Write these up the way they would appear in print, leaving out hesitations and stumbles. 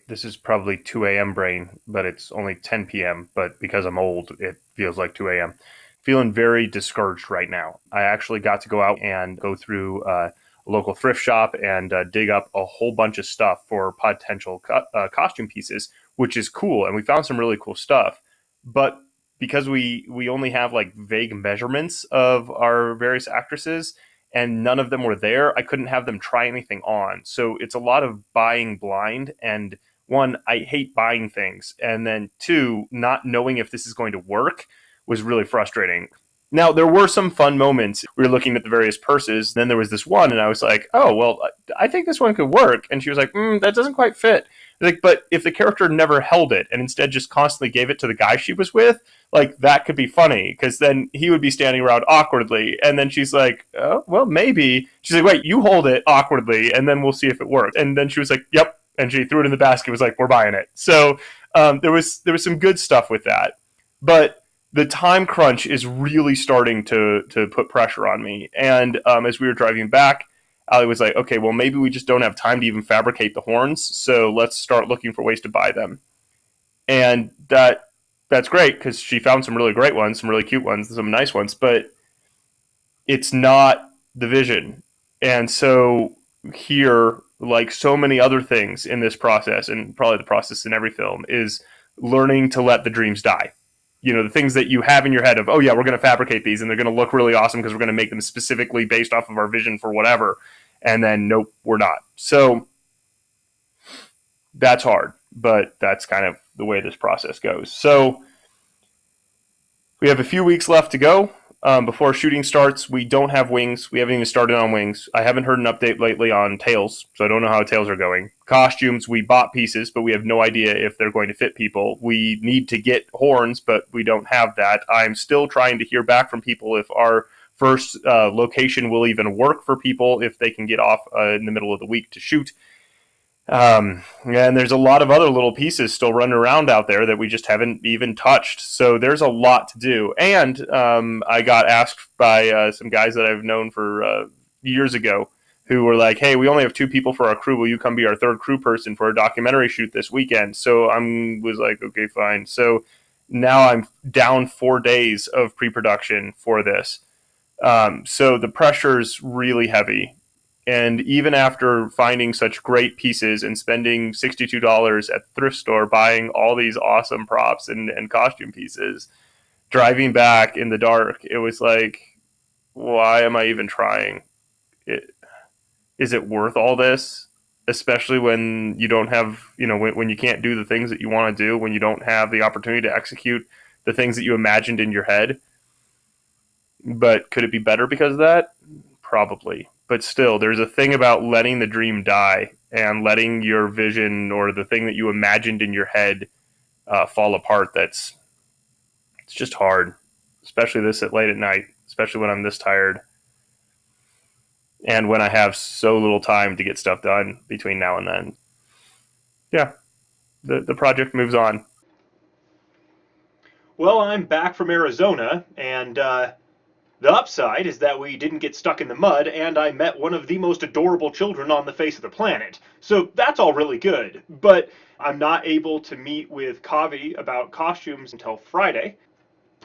This is probably 2 a.m. brain, but it's only 10 p.m. But because I'm old, it feels like 2 a.m. Feeling very discouraged right now. I actually got to go out and go through a local thrift shop and dig up a whole bunch of stuff for potential costume pieces, which is cool. And we found some really cool stuff. But because we only have like vague measurements of our various actresses, and none of them were there, I couldn't have them try anything on. So it's a lot of buying blind. And one, I hate buying things. And then two, not knowing if this is going to work was really frustrating. Now, there were some fun moments. We were looking at the various purses. Then there was this one, and I was like, oh, well, I think this one could work. And she was like, that doesn't quite fit. Like, but if the character never held it and instead just constantly gave it to the guy she was with, like, that could be funny, because then he would be standing around awkwardly. And then she's like, oh, well, maybe. She's like, wait, you hold it awkwardly, and then we'll see if it works. And then she was like, yep. And she threw it in the basket, was like, we're buying it. So there was some good stuff with that. But the time crunch is really starting to put pressure on me. And as we were driving back, Ali was like, okay, well, maybe we just don't have time to even fabricate the horns, so let's start looking for ways to buy them. And that's great, because she found some really great ones, some really cute ones, some nice ones, but it's not the vision. And so here, like so many other things in this process, and probably the process in every film, is learning to let the dreams die. You know, the things that you have in your head of, oh yeah, we're going to fabricate these and they're going to look really awesome because we're going to make them specifically based off of our vision for whatever. And then, nope, we're not. So that's hard, but that's kind of the way this process goes. So we have a few weeks left to go before shooting starts. We don't have wings. We haven't even started on wings. I haven't heard an update lately on tails, so I don't know how tails are going. Costumes, we bought pieces, but we have no idea if they're going to fit people. We need to get horns, but we don't have that. I'm still trying to hear back from people if our first location will even work for people, if they can get off in the middle of the week to shoot. And there's a lot of other little pieces still running around out there that we just haven't even touched. So there's a lot to do. And I got asked by some guys that I've known for years ago, who were like, hey, we only have 2 people for our crew. Will you come be our 3rd crew person for a documentary shoot this weekend? So I was like, okay, fine. So now I'm down 4 days of pre-production for this. So the pressure's really heavy. And even after finding such great pieces and spending $62 at the thrift store buying all these awesome props and costume pieces, driving back in the dark, it was like, why am I even trying? Is it worth all this? Especially when you don't have, when you can't do the things that you want to do, when you don't have the opportunity to execute the things that you imagined in your head. But could it be better because of that? Probably. But still, there's a thing about letting the dream die and letting your vision or the thing that you imagined in your head fall apart. It's just hard, especially this at late at night, especially when I'm this tired and when I have so little time to get stuff done between now and then. Yeah, the project moves on. Well, I'm back from Arizona, and the upside is that we didn't get stuck in the mud, and I met one of the most adorable children on the face of the planet. So that's all really good. But I'm not able to meet with Kavi about costumes until Friday.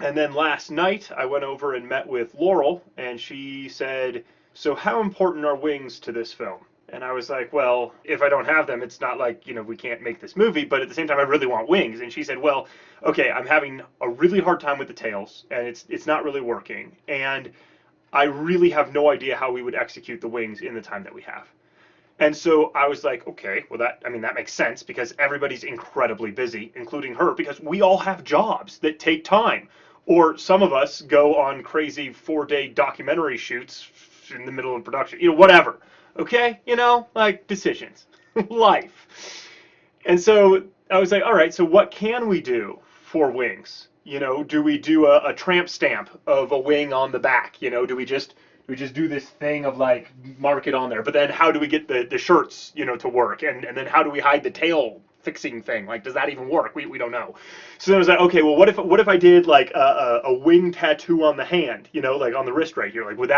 And then last night, I went over and met with Laurel, and she said, so how important are wings to this film? And I was like, well, if I don't have them, it's not like, we can't make this movie, but at the same time, I really want wings. And she said, well, okay, I'm having a really hard time with the tails, and it's not really working. And I really have no idea how we would execute the wings in the time that we have. And so I was like, okay, well, that makes sense, because everybody's incredibly busy, including her, because we all have jobs that take time. Or some of us go on crazy 4-day documentary shoots in the middle of production, whatever. Okay? Like decisions, life. And so I was like, all right, so what can we do for wings? Do we do a tramp stamp of a wing on the back? Do we just do this thing of like mark it on there? But then how do we get the shirts, to work? And then how do we hide the tail fixing thing. Like, does that even work? We don't know. So I was like, okay, well, what if I did like a wing tattoo on the hand, like on the wrist right here? Like, would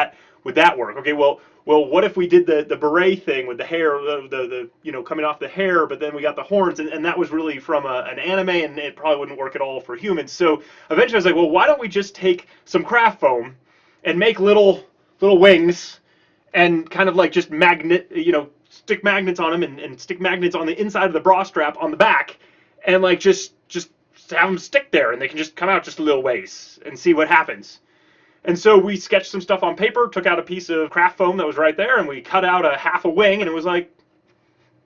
that work? Okay, well, what if we did the beret thing with the hair, the coming off the hair, but then we got the horns, and that was really from an anime, and it probably wouldn't work at all for humans. So eventually I was like, well, why don't we just take some craft foam and make little wings and kind of like just stick magnets on them and stick magnets on the inside of the bra strap on the back, and like just have them stick there, and they can just come out just a little ways and see what happens. And so we sketched some stuff on paper, took out a piece of craft foam that was right there, and we cut out a half a wing, and it was like,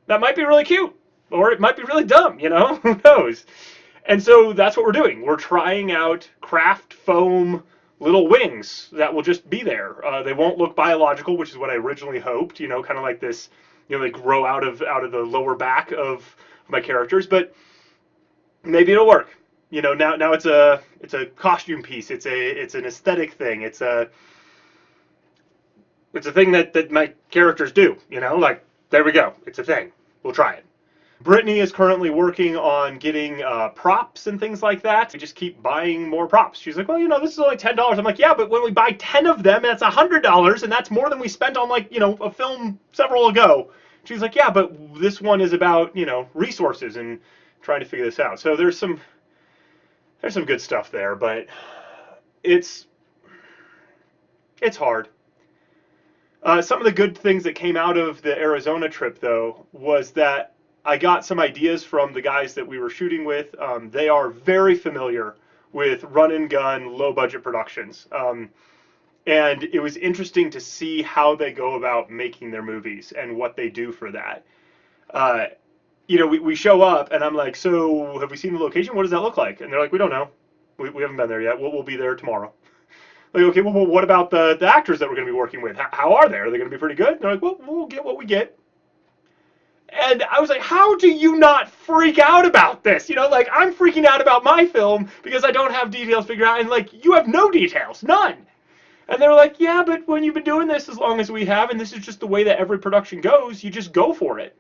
that might be really cute, or it might be really dumb, who knows? And so that's what we're doing. We're trying out craft foam little wings that will just be there. They won't look biological, which is what I originally hoped, kind of like this, they grow out of the lower back of my characters, but maybe it'll work. Now it's a costume piece. It's an aesthetic thing. It's a thing that my characters do. Like, there we go. It's a thing. We'll try it. Brittany is currently working on getting props and things like that. We just keep buying more props. She's like, well, this is only $10. I'm like, yeah, but when we buy 10 of them, that's $100, and that's more than we spent on a film several ago. She's like, yeah, but this one is about resources and trying to figure this out. So there's some good stuff there, but it's hard. Some of the good things that came out of the Arizona trip, though, was that I got some ideas from the guys that we were shooting with. They are very familiar with run and gun, low budget productions. And it was interesting to see how they go about making their movies and what they do for that. We show up, and I'm like, so have we seen the location? What does that look like? And they're like, we don't know. We haven't been there yet. We'll be there tomorrow. Like, okay, well, what about the actors that we're going to be working with? How are they? Are they going to be pretty good? And they're like, well, we'll get what we get. And I was like, how do you not freak out about this? Like, I'm freaking out about my film because I don't have details figured out, and like, you have no details, none. And they were like, yeah, but when you've been doing this as long as we have, and this is just the way that every production goes, you just go for it.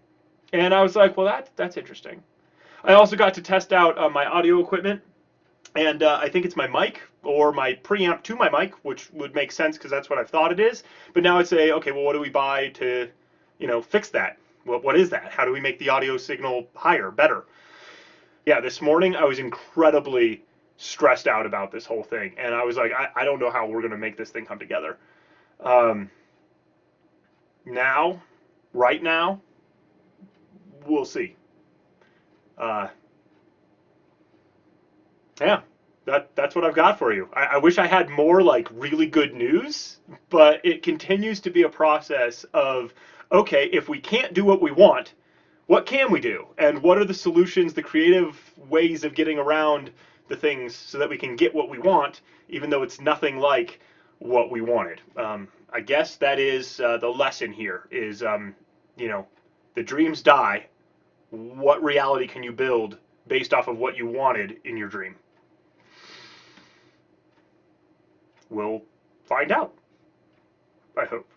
And I was like, well, that's interesting. I also got to test out my audio equipment, and I think it's my mic or my preamp to my mic, which would make sense because that's what I've thought it is. But now it's okay, well, what do we buy to, fix that? What is that? How do we make the audio signal higher, better? Yeah, this morning I was incredibly stressed out about this whole thing, and I was like, I don't know how we're going to make this thing come together. Right now, we'll see. Yeah, that's what I've got for you. I wish I had more like really good news, but it continues to be a process of, okay, if we can't do what we want, what can we do? And what are the solutions, the creative ways of getting around the things so that we can get what we want, even though it's nothing like what we wanted? I guess that is the lesson here is, the dreams die. What reality can you build based off of what you wanted in your dream? We'll find out, I hope.